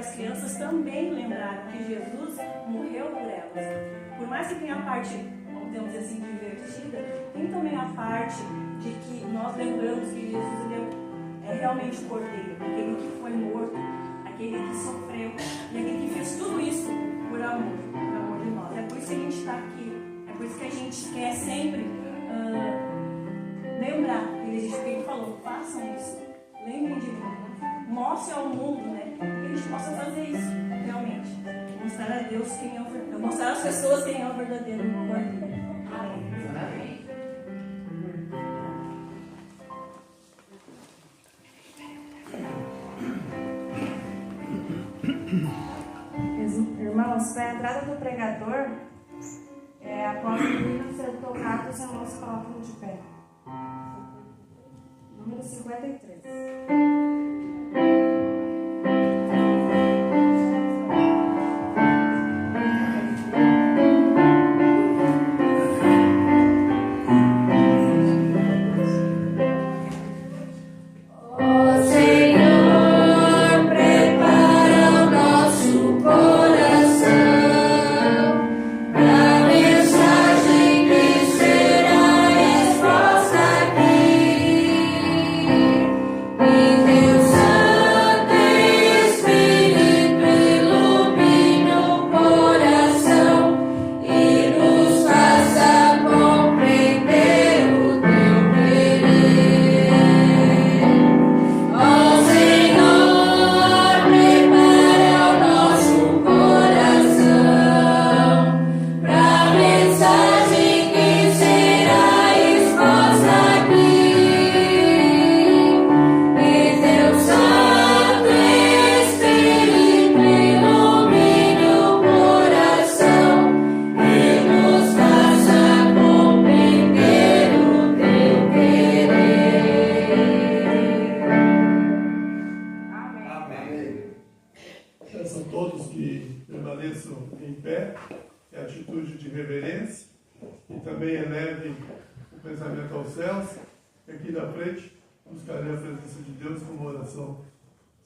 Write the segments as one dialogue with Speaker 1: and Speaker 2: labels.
Speaker 1: as crianças também lembraram que Jesus morreu por elas. Por mais que tenha a parte podemos dizer assim, divertida, tem também a parte de que nós lembramos que Jesus ele é realmente o Cordeiro, aquele que foi morto, aquele que sofreu e aquele que fez tudo isso por amor de nós. É por isso que a gente está aqui, é por isso que a gente quer sempre lembrar que ele falou, façam isso, lembrem de mim, mostre ao mundo, né, que a gente possa fazer isso realmente, mostrar a Deus quem é o verdadeiro, mostrar às pessoas quem é o verdadeiro Cordeiro. Amém.
Speaker 2: Irmãos, para a entrada do pregador, após o hino ser tocado, os irmãos se colocam de pé. Número 53.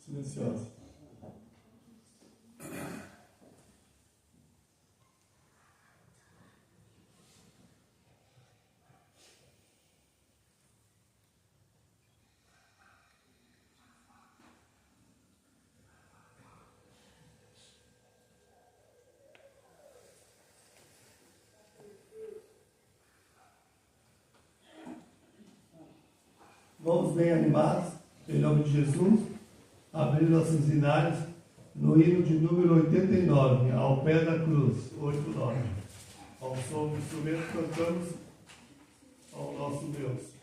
Speaker 3: Silenciosa. Vamos bem animados, em nome de Jesus, abrir nossos hinários no hino de número 89, ao pé da cruz, 89. Ao som do instrumento cantamos ao nosso Deus.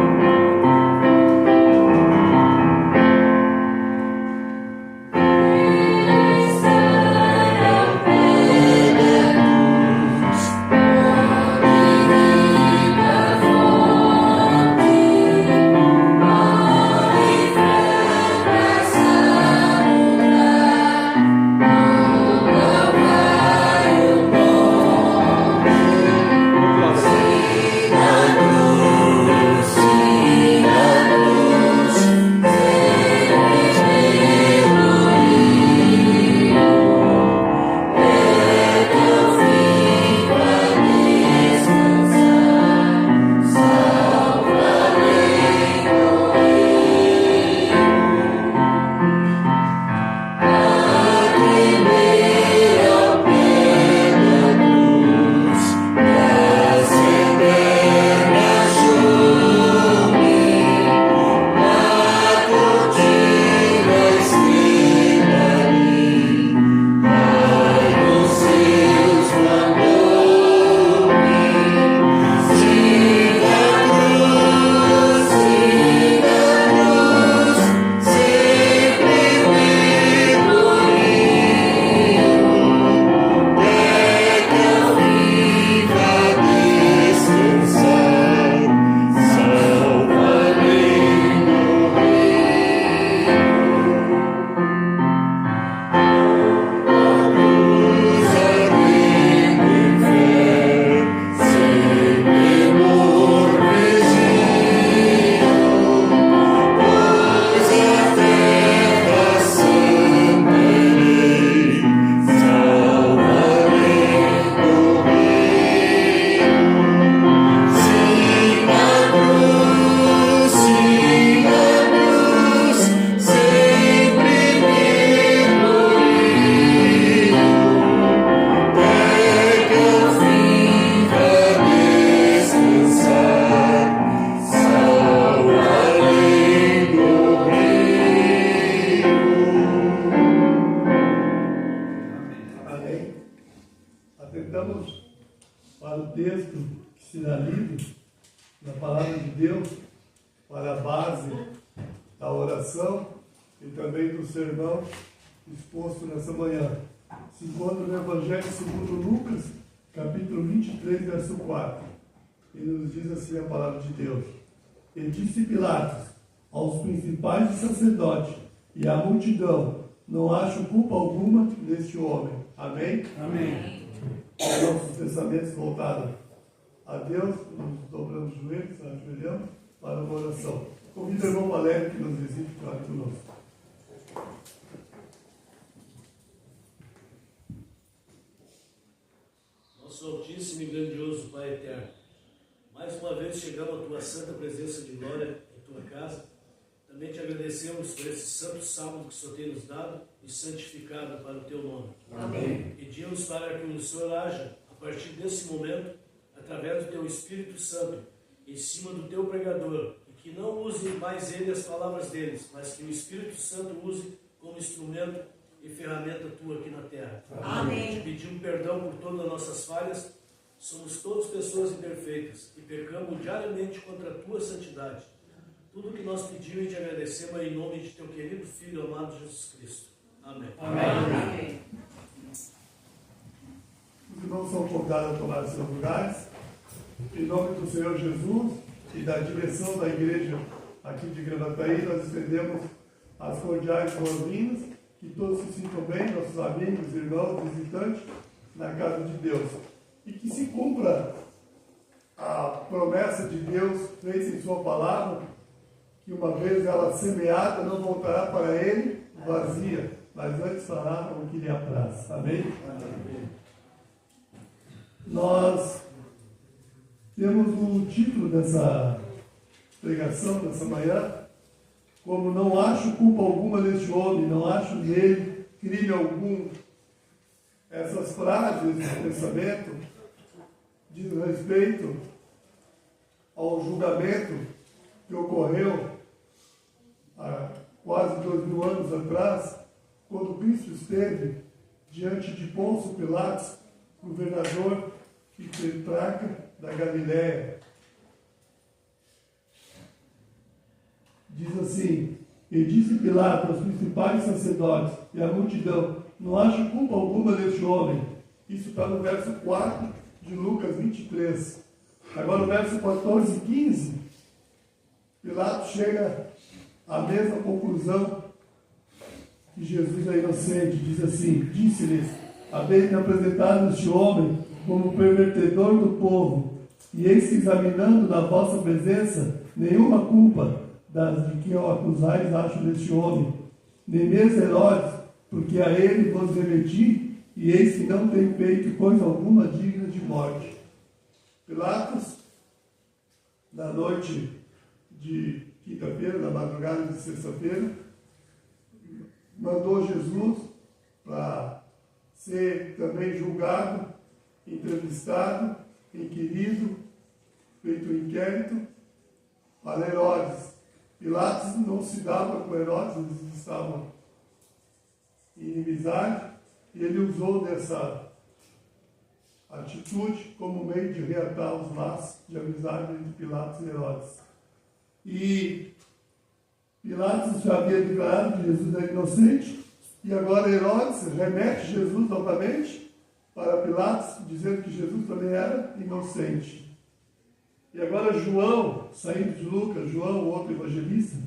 Speaker 4: Oh
Speaker 3: palavra de Deus para a base da oração e também do sermão exposto nessa manhã. Se encontra no Evangelho segundo Lucas, capítulo 23, verso 4. E nos diz assim a palavra de Deus. E disse Pilatos aos principais dos sacerdotes e à multidão: não acho culpa alguma neste homem. Amém?
Speaker 4: Amém.
Speaker 3: Nossos pensamentos voltados a Deus, nos dobramos os joelhos, ajoelhamos para uma oração. Convido o irmão Valério que nos visite para conosco.
Speaker 4: Nosso Altíssimo e grandioso Pai eterno, mais uma vez chegamos à Tua santa presença de glória em Tua casa. Também te agradecemos por esse santo sábado que o Senhor tem nos dado e santificado para o Teu nome.
Speaker 2: Amém.
Speaker 4: Pedimos para que o Senhor haja, a partir desse momento, através do Teu Espírito Santo, em cima do Teu pregador, e que não use mais ele as palavras deles, mas que o Espírito Santo use como instrumento e ferramenta Tua aqui na terra.
Speaker 2: Amém.
Speaker 4: Te pedimos perdão por todas as nossas falhas. Somos todos pessoas imperfeitas e pecamos diariamente contra a Tua santidade. Tudo que nós pedimos e te agradecemos é em nome de Teu querido Filho amado Jesus Cristo. Amém.
Speaker 2: Amém.
Speaker 3: Os irmãos são convidados a tomar seus lugares. Em nome do Senhor Jesus e da direção da igreja aqui de Gravataí, nós estendemos as cordiais boas-vindas. Que todos se sintam bem, nossos amigos, irmãos, visitantes, na casa de Deus. E que se cumpra a promessa de Deus feita em sua palavra, que uma vez ela semeada não voltará para ele vazia, mas antes fará o que lhe apraz. Amém?
Speaker 4: Amém.
Speaker 3: Nós temos o título dessa pregação, dessa manhã, como não acho culpa alguma neste homem, não acho nele crime algum. Essas frases, esse pensamento, diz respeito ao julgamento que ocorreu há quase 2000 anos atrás, quando Cristo esteve diante de Pôncio Pilatos, governador e tetrarca da Galiléia. Diz assim: e disse Pilatos aos principais sacerdotes e à multidão: não acho culpa alguma deste homem. Isso está no verso 4 de Lucas 23. Agora no verso 14 e 15, Pilatos chega à mesma conclusão que Jesus é inocente. Diz assim: disse-lhes: havendo apresentado este homem como pervertedor do povo, e eis que examinando na vossa presença nenhuma culpa das de que eu acusais acho deste homem, nem mesmo Herodes, porque a ele vos remeti, e eis que não tem feito coisa alguma digna de morte. Pilatos, na noite de quinta-feira, na madrugada de sexta-feira, mandou Jesus para ser também julgado, entrevistado, inquirido, feito um inquérito para Herodes. Pilatos não se dava com Herodes, eles estavam em inimizade, e ele usou dessa atitude como meio de reatar os laços de amizade entre Pilatos e Herodes. E Pilatos já havia declarado que Jesus era inocente, e agora Herodes remete Jesus novamente para Pilatos, dizendo que Jesus também era inocente. E agora João, saindo de Lucas, João, o outro evangelista,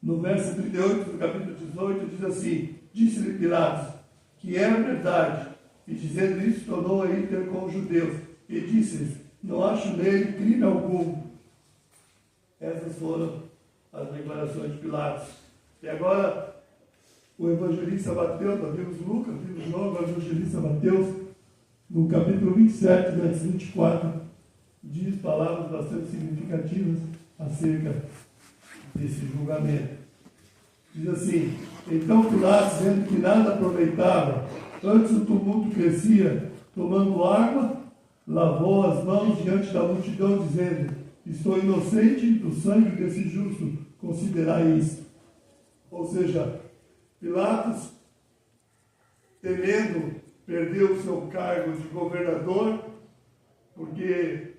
Speaker 3: no verso 38 do capítulo 18, diz assim: disse-lhe Pilatos que era verdade, e dizendo isso tornou a ir ter com os judeus, e disse-lhes: não acho nele crime algum. Essas foram as declarações de Pilatos. E agora o evangelista Mateus, nós vimos Lucas, vimos João, agora o evangelista Mateus, no capítulo 27, verso 24, diz palavras bastante significativas acerca desse julgamento. Diz assim: então Pilatos, vendo que nada aproveitava, antes o tumulto crescia, tomando arma, lavou as mãos diante da multidão, dizendo: estou inocente do sangue desse justo, considerai isso. Ou seja, Pilatos, temendo perder o seu cargo de governador, porque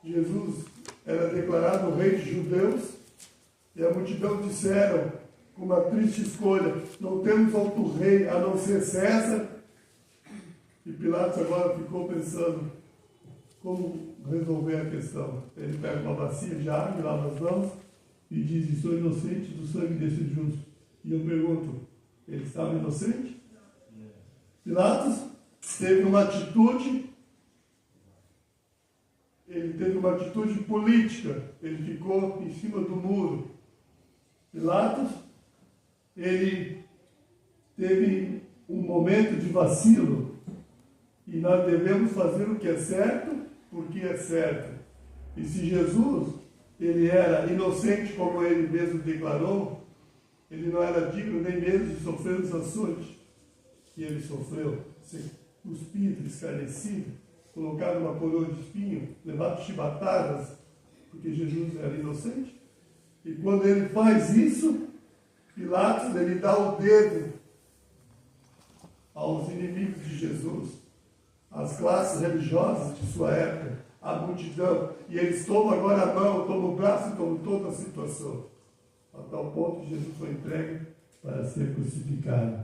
Speaker 3: Jesus era declarado o rei dos judeus, e a multidão disseram, com uma triste escolha, não temos outro rei a não ser César. E Pilatos agora ficou pensando como resolver a questão. Ele pega uma bacia de água, lava as mãos e diz, sou inocente do sangue desse justo. E eu pergunto, ele estava inocente? Pilatos teve uma atitude, política, ele ficou em cima do muro. Pilatos, ele teve um momento de vacilo, e nós devemos fazer o que é certo, porque é certo. E se Jesus, ele era inocente, como ele mesmo declarou, ele não era digno nem mesmo de sofrer os açoites que ele sofreu, ser cuspido, escarnecido, colocado uma coroa de espinho, levado chibatadas, porque Jesus era inocente. E quando ele faz isso, Pilatos, ele dá o dedo aos inimigos de Jesus, às classes religiosas de sua época, à multidão, e eles tomam agora a mão, tomam o braço e tomam toda a situação, a tal ponto que Jesus foi entregue para ser crucificado.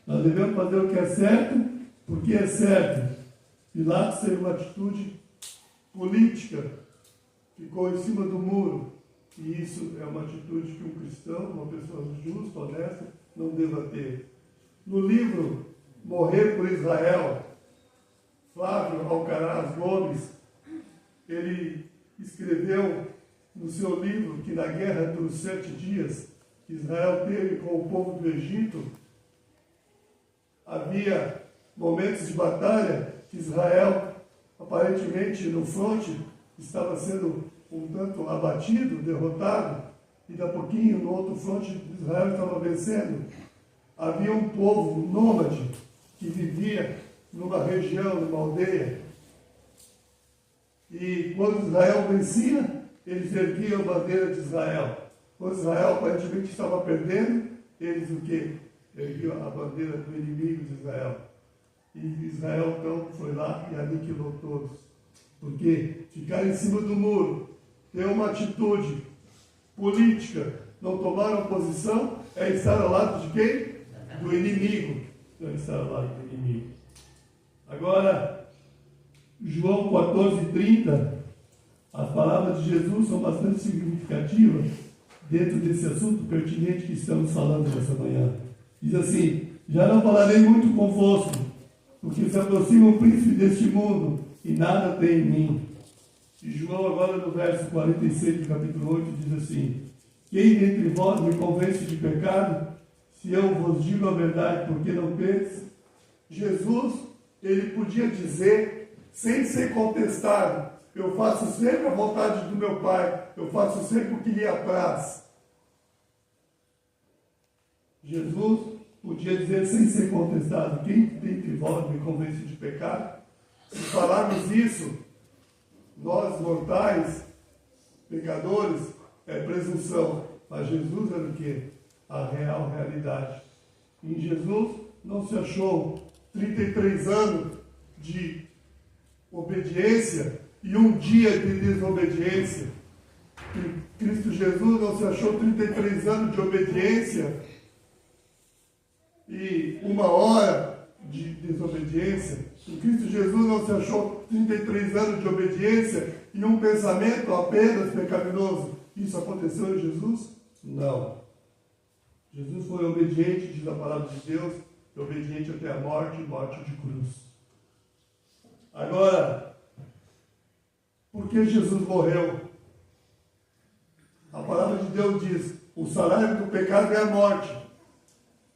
Speaker 3: Nós devemos fazer o que é certo, porque é certo. Pilatos teve uma atitude política, ficou em cima do muro, e isso é uma atitude que um cristão, uma pessoa justa, honesta, não deva ter. No livro Morrer por Israel, Flávio Alcaraz Gomes, ele escreveu no seu livro que na guerra dos 7 dias que Israel teve com o povo do Egito, havia momentos de batalha que Israel, aparentemente no fronte, estava sendo um tanto abatido, derrotado, e da pouquinho no outro fronte Israel estava vencendo. Havia um povo nômade que vivia numa região, numa aldeia. E quando Israel vencia, eles erguiam a bandeira de Israel. Quando Israel aparentemente estava perdendo, eles o quê? Erguiam a bandeira do inimigo de Israel. E Israel então foi lá e aniquilou todos. Porque ficar em cima do muro, ter uma atitude política, não tomar uma posição, é estar ao lado de quem? Do inimigo. Não é estar ao lado do inimigo. Agora, João 14:30, as palavras de Jesus são bastante significativas dentro desse assunto pertinente que estamos falando nessa manhã. Diz assim, já não falarei muito convosco, porque se aproxima o príncipe deste mundo, e nada tem em mim. E João agora no verso 46 do capítulo 8 diz assim, quem dentre vós me convence de pecado, se eu vos digo a verdade, porque não credes? Jesus, ele podia dizer, sem ser contestado, eu faço sempre a vontade do meu Pai, eu faço sempre o que lhe apraz. Jesus podia dizer, sem ser contestado, quem dentre vós me convence de pecado? Se falarmos isso, nós mortais, pecadores, é presunção. Mas Jesus era o quê? A real realidade. Em Jesus não se achou 33 anos de obediência e um dia de desobediência. Em Cristo Jesus não se achou 33 anos de obediência e 1 hora de desobediência. Em Cristo Jesus não se achou 33 anos de obediência e um pensamento apenas pecaminoso. Isso aconteceu em Jesus? Não. Jesus foi obediente, diz a palavra de Deus, obediente até a morte, morte de cruz. Agora, por que Jesus morreu? A palavra de Deus diz, o salário do pecado é a morte.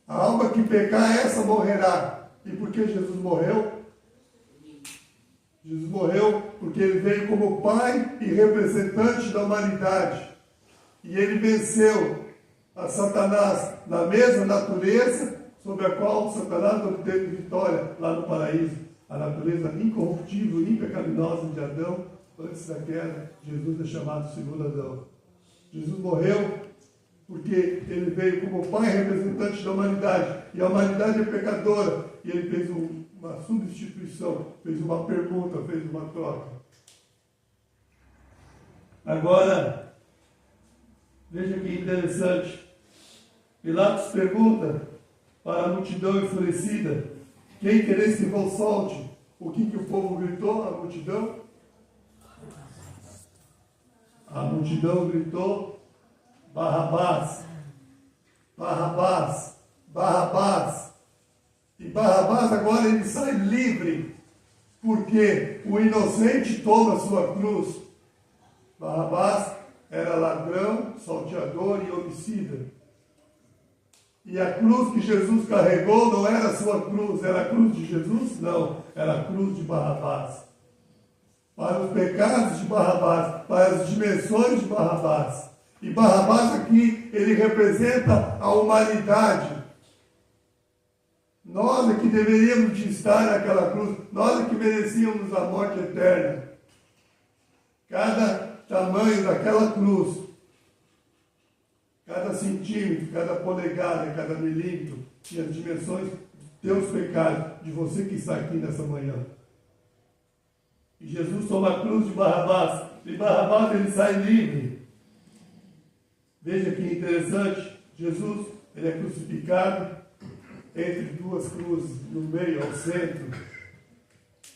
Speaker 3: A alma que pecar, essa morrerá. E por que Jesus morreu? Jesus morreu porque ele veio como Pai e representante da humanidade. E ele venceu a Satanás na mesma natureza sobre a qual Satanás obteve vitória lá no paraíso. A natureza incorruptível e impecaminosa de Adão, antes da queda, Jesus é chamado segundo Adão. Jesus morreu porque ele veio como Pai representante da humanidade. E a humanidade é pecadora. E ele fez uma substituição, fez uma permuta, fez uma troca. Agora, veja que interessante. Pilatos pergunta para a multidão enfurecida: quem quereis que vos solte? O que o povo gritou? A multidão? A multidão gritou: Barrabás, Barrabás, Barrabás. E Barrabás agora ele sai livre, porque o inocente toma sua cruz. Barrabás era ladrão, salteador e homicida. E a cruz que Jesus carregou não era a sua cruz, era a cruz de Jesus? Não, era a cruz de Barrabás. Para os pecados de Barrabás, para as dimensões de Barrabás. E Barrabás aqui, ele representa a humanidade. Nós é que deveríamos de estar naquela cruz, nós é que merecíamos a morte eterna. Cada tamanho daquela cruz, cada centímetro, cada polegada, cada milímetro, tinha as dimensões de teus pecados, de você que está aqui nessa manhã. E Jesus toma a cruz de Barrabás, e Barrabás ele sai livre. Veja que interessante, Jesus ele é crucificado entre duas cruzes, no meio, ao centro.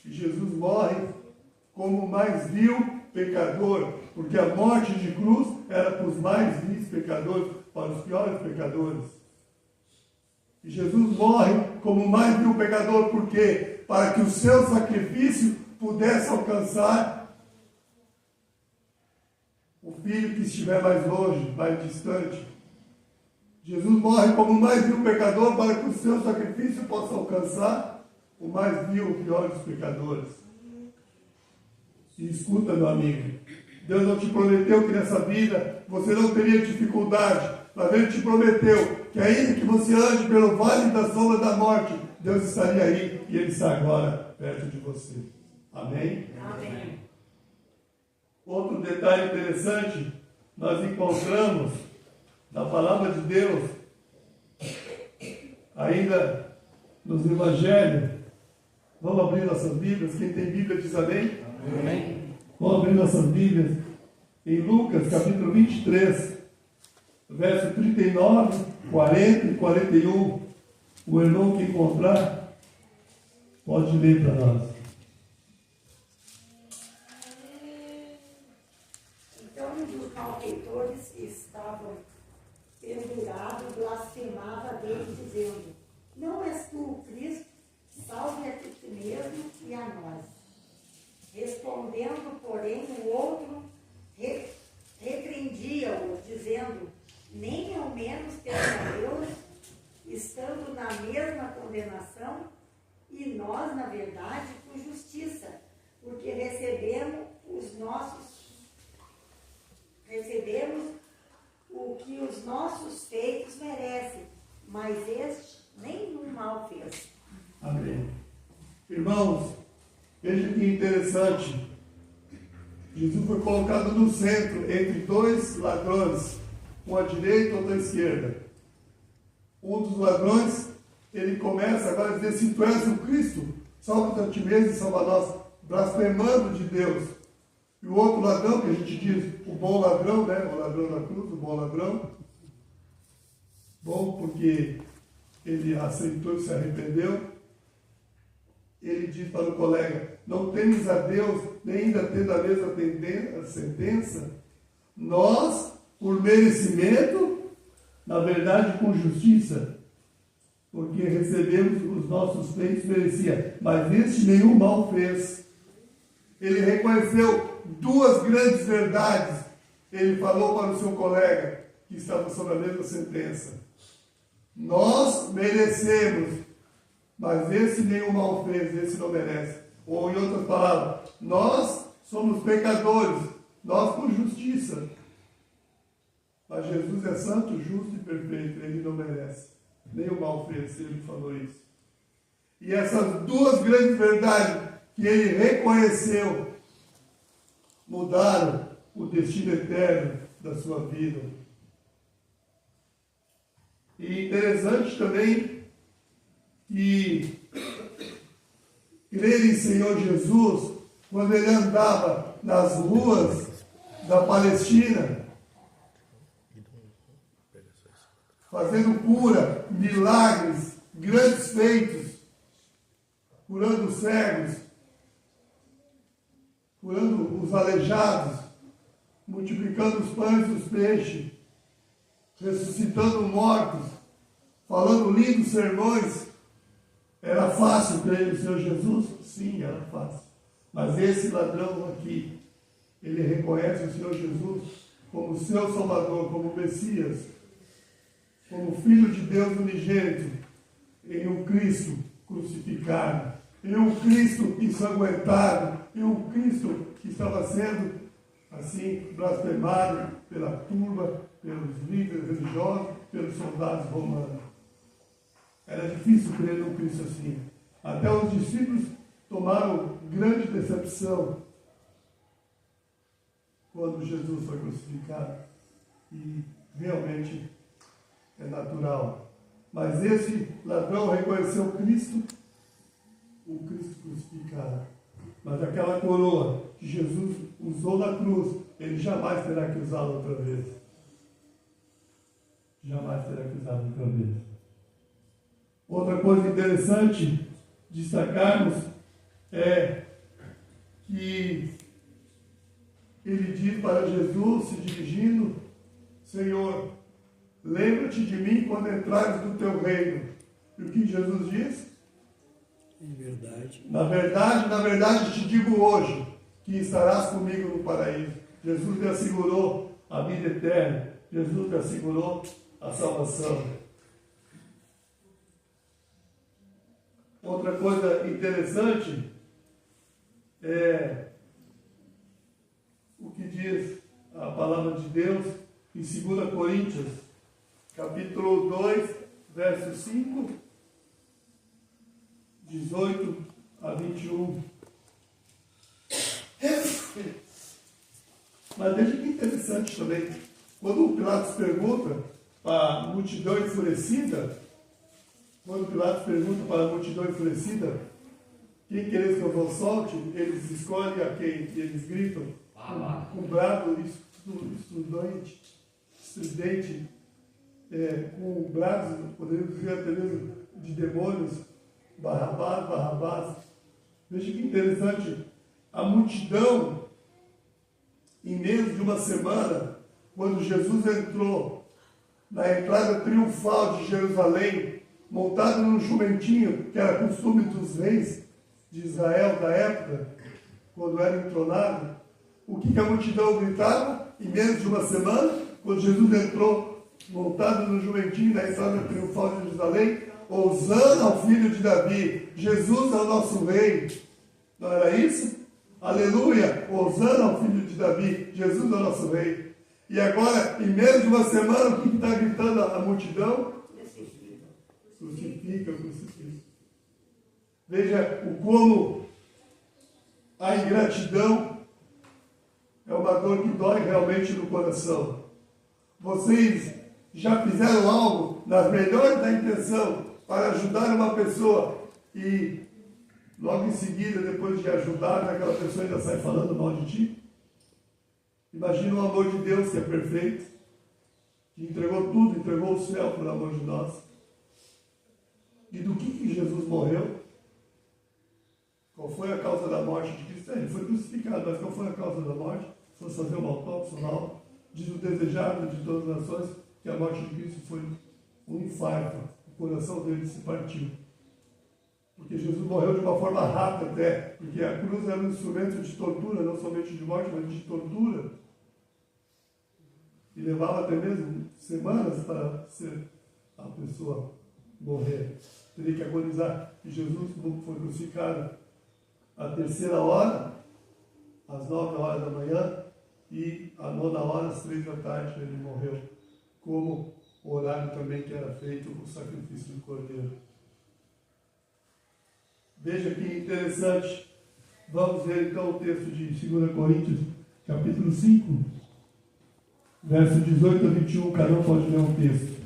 Speaker 3: E Jesus morre como o mais vil pecador, porque a morte de cruz era para os mais vis pecadores, para os piores pecadores. E Jesus morre como o mais vil pecador, por quê? Para que o seu sacrifício pudesse alcançar o filho que estiver mais longe, mais distante. Jesus morre como o mais vil pecador para que o seu sacrifício possa alcançar o mais vil, o pior dos pecadores. E escuta, meu amigo, Deus não te prometeu que nessa vida você não teria dificuldade, mas Ele te prometeu que ainda que você ande pelo vale da sombra da morte, Deus estaria aí e Ele está agora perto de você. Amém?
Speaker 1: Amém.
Speaker 3: Outro detalhe interessante, nós encontramos na palavra de Deus, ainda nos evangelhos. Vamos abrir nossas Bíblias. Quem tem Bíblia diz amém?
Speaker 4: Amém.
Speaker 3: Vamos abrir nossas Bíblias em Lucas capítulo 23, verso 39, 40 e 41. O irmão que encontrar pode ler para nós.
Speaker 5: Então um dos malfeitores que estavam pendurado blasfemava dele, dizendo: não és tu o Cristo? Salve a ti mesmo e a nós. Respondendo, porém, o outro repreendia-o, dizendo: nem ao menos pecadores, estando na mesma condenação, e nós, na verdade, com justiça, porque recebemos o que os nossos feitos merecem, mas este nenhum mal fez.
Speaker 3: Amém. Irmãos, veja que interessante. Jesus foi colocado no centro, entre dois ladrões, um à direita e outro à esquerda. Um dos ladrões, ele começa agora a dizer: se tu és o Cristo, salva a ti mesmo e salva nós, blasfemando de Deus. E o outro ladrão, que a gente diz, o bom ladrão, né? O ladrão da cruz, o bom ladrão. Bom porque ele aceitou e se arrependeu. Ele diz para o colega: não temes a Deus, nem ainda tendo a mesma sentença. Nós, por merecimento, na verdade com justiça, porque recebemos os nossos feitos merecia, mas este nenhum mal fez. Ele reconheceu duas grandes verdades. Ele falou para o seu colega, que estava sob a mesma sentença: nós merecemos, mas esse nenhum mal fez, esse não merece. Ou em outras palavras, nós somos pecadores, nós com justiça. Mas Jesus é santo, justo e perfeito, ele não merece. Nem o mal fez, ele falou isso. E essas duas grandes verdades que ele reconheceu mudaram o destino eterno da sua vida. E interessante também que crer em Senhor Jesus, quando ele andava nas ruas da Palestina, fazendo cura, milagres, grandes feitos, curando os cegos, curando os aleijados, multiplicando os pães e os peixes, ressuscitando mortos, falando lindos sermões. Era fácil crer no Senhor Jesus? Sim, era fácil. Mas esse ladrão aqui, ele reconhece o Senhor Jesus como seu Salvador, como Messias, como Filho de Deus unigênito, em um Cristo crucificado, em um Cristo ensanguentado, em um Cristo que estava sendo, assim, blasfemado pela turba, pelos líderes religiosos, pelos soldados romanos. Era difícil crer num Cristo assim. Até os discípulos tomaram grande decepção quando Jesus foi crucificado. E realmente é natural. Mas esse ladrão reconheceu Cristo, o Cristo crucificado. Mas aquela coroa que Jesus usou na cruz, ele jamais terá que usá-la outra vez. Jamais terá que usá-la outra vez. Outra coisa interessante destacarmos é que ele diz para Jesus, se dirigindo: Senhor, lembra-te de mim quando entrares no teu reino. E o que Jesus diz? Na verdade te digo hoje que estarás comigo no paraíso. Jesus lhe assegurou a vida eterna. Jesus lhe assegurou a salvação. Outra coisa interessante é o que diz a palavra de Deus em 2 Coríntios, capítulo 2, verso 5, 18 a 21. Mas veja que interessante também. Quando o Pilatos pergunta para a multidão enfurecida, quem quereis que eu vos solte, eles escolhem a quem? E eles gritam com brado estridente, com brados, poderíamos dizer até mesmo de demônios, Barrabás. Veja que interessante, a multidão, em menos de uma semana, quando Jesus entrou na entrada triunfal de Jerusalém, montado num jumentinho, que era costume dos reis de Israel da época, quando era entronado, o que a multidão gritava? Em menos de uma semana, quando Jesus entrou montado no jumentinho na entrada triunfal de Jerusalém: Hosana ao filho de Davi, Jesus é o nosso rei. Não era isso? Aleluia! Hosana ao filho de Davi, Jesus é o nosso rei. E agora, em menos de uma semana, o que está gritando a multidão? Crucifica. Veja como a ingratidão é uma dor que dói realmente no coração. Vocês já fizeram algo nas melhores da intenção para ajudar uma pessoa e logo em seguida, depois de ajudar, aquela pessoa ainda sai falando mal de ti? Imagina o amor de Deus, que é perfeito, que entregou tudo, entregou o céu por amor de nós. E do que Jesus morreu? Qual foi a causa da morte de Cristo? Ele foi crucificado, mas qual foi a causa da morte? Se fosse fazer uma autópsia lá, diz o desejado de todas as nações que a morte de Cristo foi um infarto. O coração dele se partiu. Porque Jesus morreu de uma forma rápida até, porque a cruz era um instrumento de tortura, não somente de morte, mas de tortura. E levava até mesmo semanas para a pessoa morrer. Teria que agonizar. E Jesus foi crucificado à 3ª hora, às 9 horas da manhã, e à 9ª hora, às 3 da tarde, ele morreu. Como o horário também que era feito o sacrifício do cordeiro. Veja que interessante. Vamos ver então o texto de 2 Coríntios, capítulo 5, verso 18 a 21. Cada um pode ler um texto.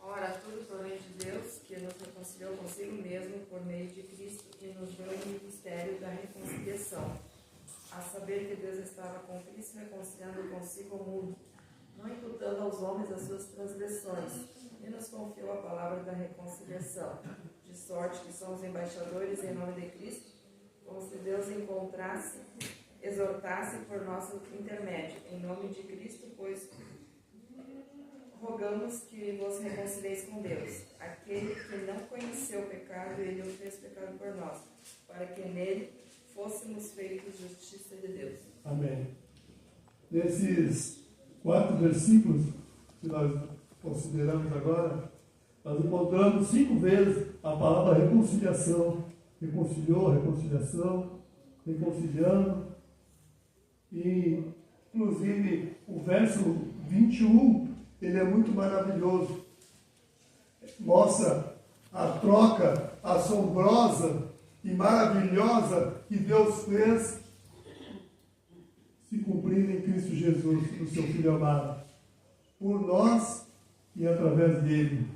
Speaker 2: Ora, tudo provém de Deus, que nos reconciliou consigo mesmo por meio de Cristo e nos deu o ministério da reconciliação. Assim, Cristo reconciliando consigo o mundo, não imputando aos homens as suas transgressões, e nos confiou a palavra da reconciliação, de sorte que somos embaixadores em nome de Cristo, como se Deus encontrasse, exortasse por nosso intermédio, em nome de Cristo, pois rogamos que vos reconcilieis com Deus. Aquele que não conheceu o pecado, ele o fez pecado por nós, para que nele fôssemos feitos justiça de Deus.
Speaker 3: Amém. Nesses 4 versículos que nós consideramos agora, nós encontramos 5 vezes a palavra reconciliação. Reconciliou, reconciliação, reconciliando. E, inclusive, o verso 21, ele é muito maravilhoso. Mostra a troca assombrosa e maravilhosa que Deus fez se cumprir em Cristo Jesus, o seu Filho amado, por nós e através dele.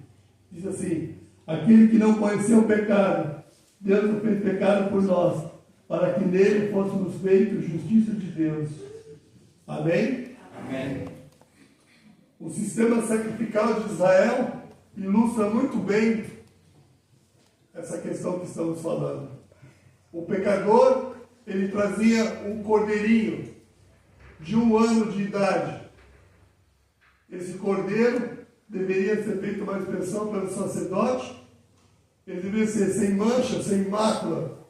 Speaker 3: Diz assim: aquele que não conheceu o pecado, Deus o fez pecado por nós, para que nele fôssemos feitos justiça de Deus. Amém?
Speaker 6: Amém.
Speaker 3: O sistema sacrificial de Israel ilustra muito bem essa questão que estamos falando. O pecador, ele trazia um cordeirinho de 1 ano de idade. Esse cordeiro deveria ser feito uma expiação pelo sacerdote. Ele deveria ser sem mancha, sem mácula,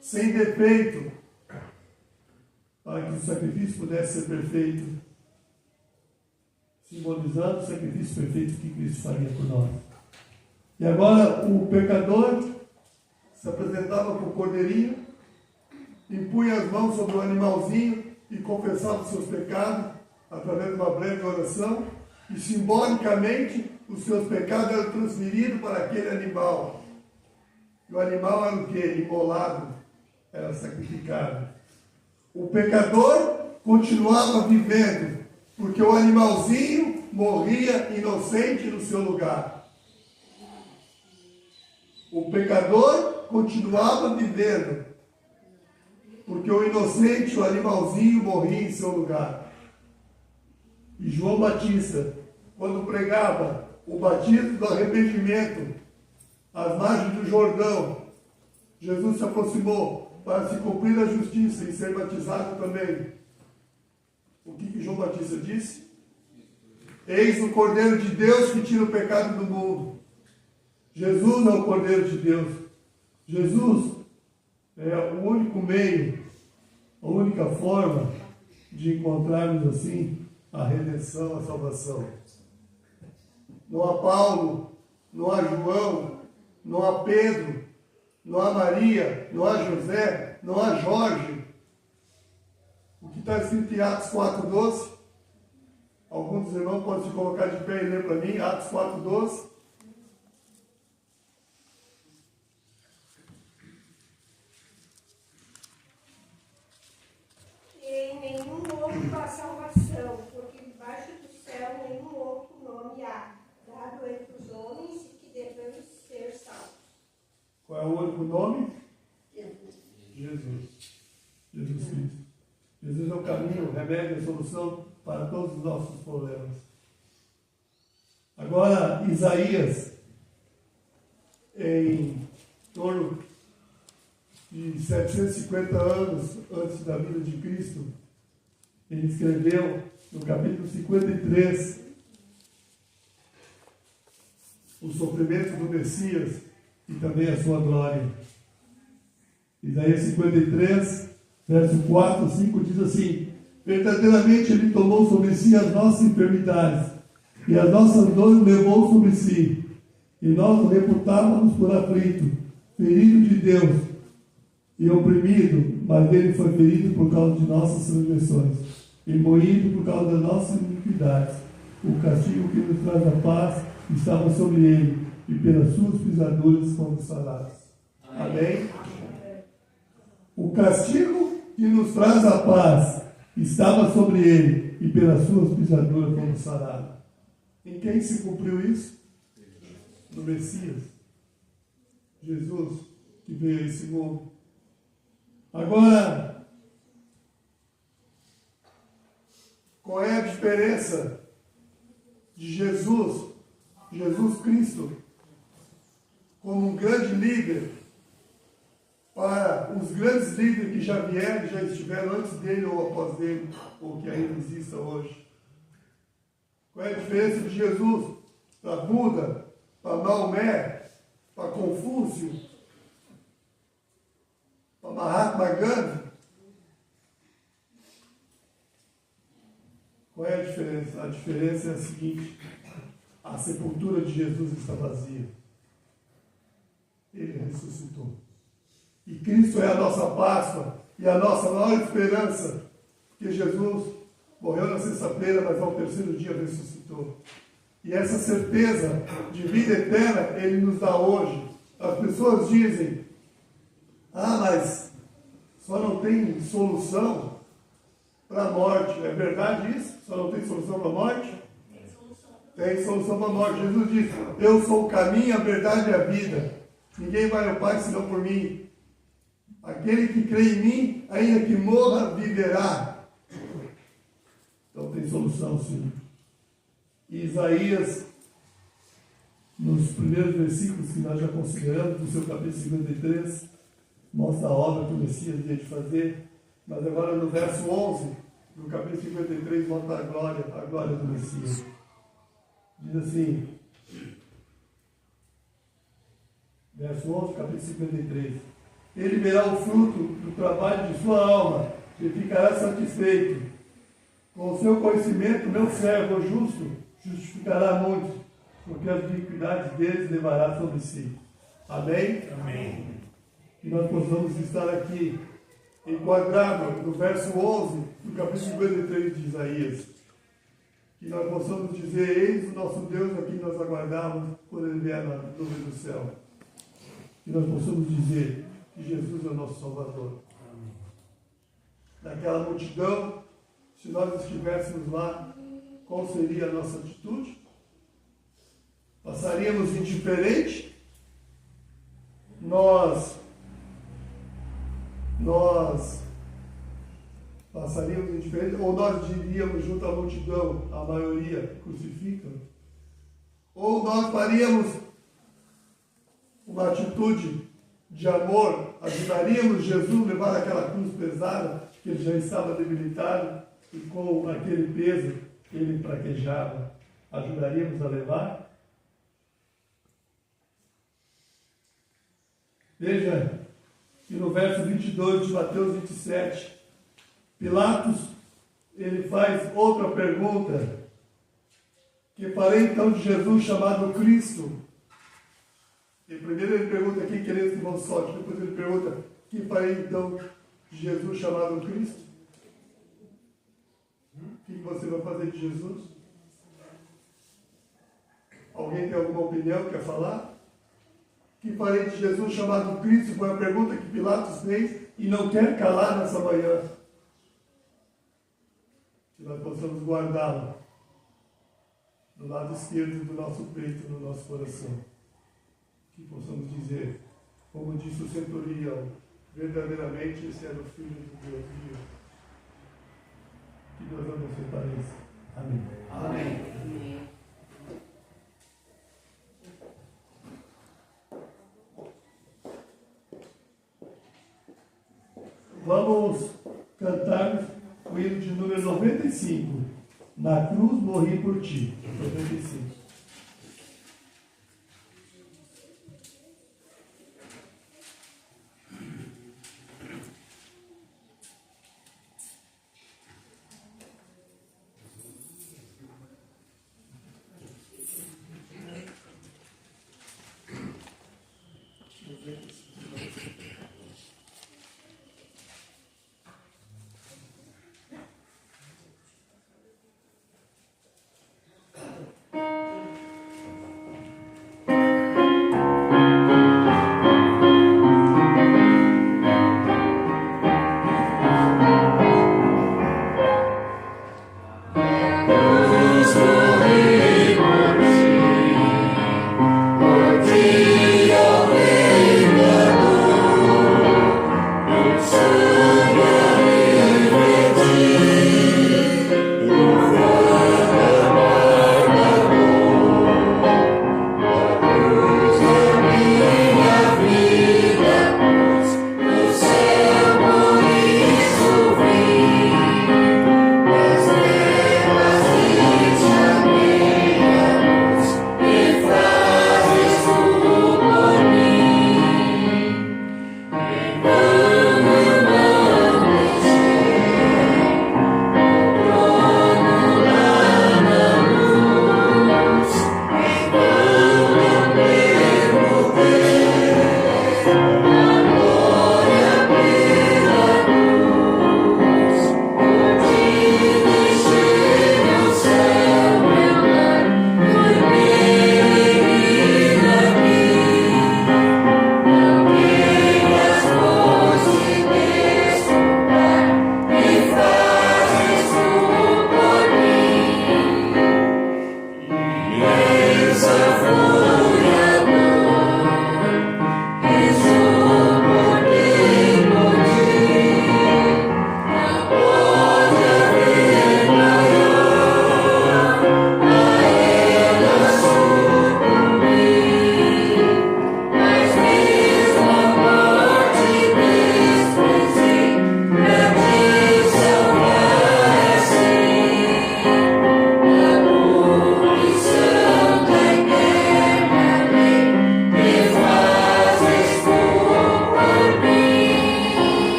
Speaker 3: sem defeito, para que o sacrifício pudesse ser perfeito, simbolizando o sacrifício perfeito que Cristo faria por nós. E agora o pecador se apresentava com o cordeirinho, impunha as mãos sobre o animalzinho e confessava os seus pecados através de uma breve oração, e simbolicamente os seus pecados eram transferidos para aquele animal. E o animal era o quê? Imolado, era sacrificado. O pecador continuava vivendo, porque o animalzinho morria inocente no seu lugar. O pecador continuava vivendo, porque o inocente, o animalzinho, morria em seu lugar. E João Batista, quando pregava o batismo do arrependimento às margens do Jordão, Jesus se aproximou para se cumprir a justiça e ser batizado também. O que João Batista disse? Eis o Cordeiro de Deus que tira o pecado do mundo. Jesus é o Cordeiro de Deus. Jesus é o único meio, a única forma de encontrarmos assim a redenção, a salvação. Não há Paulo, não há João, não há Pedro, não há Maria, não há José, não há Jorge. O que está escrito em Atos 4:12, alguns dos irmãos podem se colocar de pé e ler para mim, Atos 4:12.
Speaker 7: Em nenhum outro há salvação, porque debaixo do céu nenhum outro nome há, dado entre os homens, e que devemos ser salvos.
Speaker 3: Qual é o único nome? Jesus. Jesus Cristo. Jesus é o caminho, o remédio, a solução para todos os nossos problemas. Agora, Isaías, em torno de 750 anos antes da vida de Cristo, ele escreveu no capítulo 53 o sofrimento do Messias e também a sua glória. Isaías 53, verso 4 e 5 diz assim: verdadeiramente ele tomou sobre si as nossas enfermidades e as nossas dores levou sobre si, e nós o reputávamos por aflito, ferido de Deus e oprimido, mas ele foi ferido por causa de nossas transgressões e moído por causa das nossas iniquidades. O castigo que nos traz a paz estava sobre ele, e pelas suas pisaduras fomos sarados. Amém? O castigo que nos traz a paz estava sobre ele, e pelas suas pisaduras fomos sarados. Em quem se cumpriu isso? No Messias. Jesus, que veio a esse mundo. Agora, Qual é a diferença de Jesus Cristo, como um grande líder, para os grandes líderes que já vieram, já estiveram antes dele ou após dele, ou que ainda existam hoje? Qual é a diferença de Jesus para Buda, para Maomé, para Confúcio, para Mahatma Gandhi? Qual é a diferença? A diferença é a seguinte: a sepultura de Jesus está vazia. Ele ressuscitou. E Cristo é a nossa Páscoa e a nossa maior esperança, porque Jesus morreu na sexta-feira, mas ao terceiro dia ressuscitou. E essa certeza de vida eterna Ele nos dá hoje. As pessoas dizem: mas só não tem solução para a morte. É verdade isso? Só não tem solução para a morte? Tem solução para a morte. Jesus disse: eu sou o caminho, a verdade e a vida. Ninguém vai ao Pai senão por mim. Aquele que crê em mim, ainda que morra, viverá. Então tem solução, sim. E Isaías, nos primeiros versículos que nós já consideramos, no seu capítulo 53, mostra a obra que o Messias havia de fazer. Mas agora no verso 11, do capítulo 53, mostra a glória do Messias. Diz assim, verso 11, capítulo 53. Ele verá o fruto do trabalho de sua alma e ficará satisfeito. Com o seu conhecimento, meu servo justo justificará muitos, porque as iniquidades deles levará sobre si. Amém?
Speaker 4: Amém.
Speaker 3: Que nós possamos estar aqui enquadrados no verso 11 do capítulo 53 de Isaías. Que nós possamos dizer: eis o nosso Deus a quem nós aguardamos quando Ele vier na nuvem do céu. Que nós possamos dizer que Jesus é o nosso Salvador.
Speaker 4: Amém.
Speaker 3: Naquela multidão, se nós estivéssemos lá, qual seria a nossa atitude? Passaríamos indiferente? Nós passaríamos indiferente? Ou nós diríamos junto à multidão, a maioria, crucificam? Ou nós faríamos uma atitude de amor, ajudaríamos Jesus a levar aquela cruz pesada, que ele já estava debilitado, e com aquele peso que ele fraquejava, ajudaríamos a levar? Veja que no verso 22 de Mateus 27, Pilatos, ele faz outra pergunta: que farei então de Jesus chamado Cristo? E primeiro ele pergunta: quem quereis que vos solte? Depois ele pergunta: que farei então de Jesus chamado Cristo? O que você vai fazer de Jesus? Alguém tem alguma opinião, quer falar? Que farei de Jesus chamado Cristo? Foi a pergunta que Pilatos fez e não quer calar nessa manhã. Que nós possamos guardá-lo do lado esquerdo do nosso peito, no nosso coração. Que possamos dizer, como disse o centurião: verdadeiramente esse era o Filho de Deus vivo. Que Deus abençoe para isso. Amém.
Speaker 2: Amém.
Speaker 3: Vamos cantar o hino de número 95. Na cruz morri por ti. 95.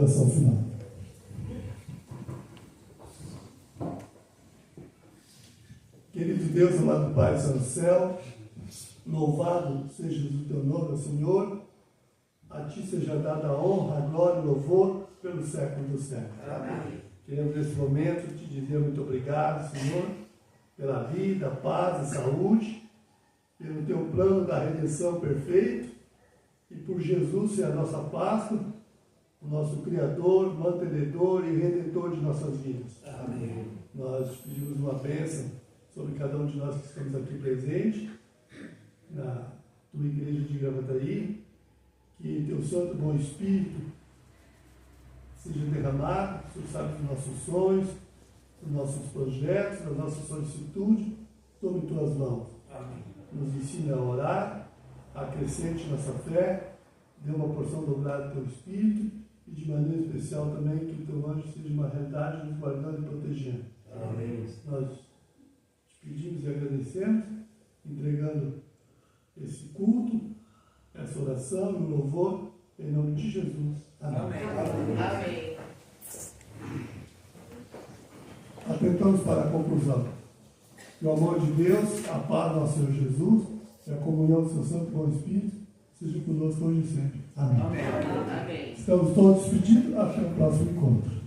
Speaker 3: oração final. Querido Deus, amado Pai do céu, louvado seja o teu nome, Senhor. A ti seja dada a honra, a glória e o louvor pelo século dos séculos.
Speaker 2: Amém.
Speaker 3: Queremos nesse momento te dizer muito obrigado, Senhor, pela vida, paz e saúde, pelo teu plano da redenção perfeito e por Jesus ser a nossa Páscoa, o nosso Criador, mantenedor e redentor de nossas vidas.
Speaker 4: Amém.
Speaker 3: Nós pedimos uma bênção sobre cada um de nós que estamos aqui presentes, na tua igreja de Gravataí, que teu Santo Bom Espírito seja derramado, o Senhor sabe dos nossos sonhos, dos nossos projetos, das nossas solicitudes, tome tuas mãos.
Speaker 4: Amém.
Speaker 3: Nos ensina a orar, acrescente nossa fé, dê uma porção dobrada do teu Espírito e de maneira especial também que o teu anjo seja uma realidade nos guardando e protegendo.
Speaker 4: Amém.
Speaker 3: Nós te pedimos e agradecemos, entregando esse culto, essa oração e o louvor, em nome de Jesus. Amém.
Speaker 2: Amém.
Speaker 3: Atentamos para a conclusão. Que o amor de Deus, a paz do nosso Senhor Jesus e a comunhão do seu Santo Bom Espírito seja conosco hoje e sempre. Amém.
Speaker 2: Amém.
Speaker 3: Estamos todos despedidos. Até o próximo encontro.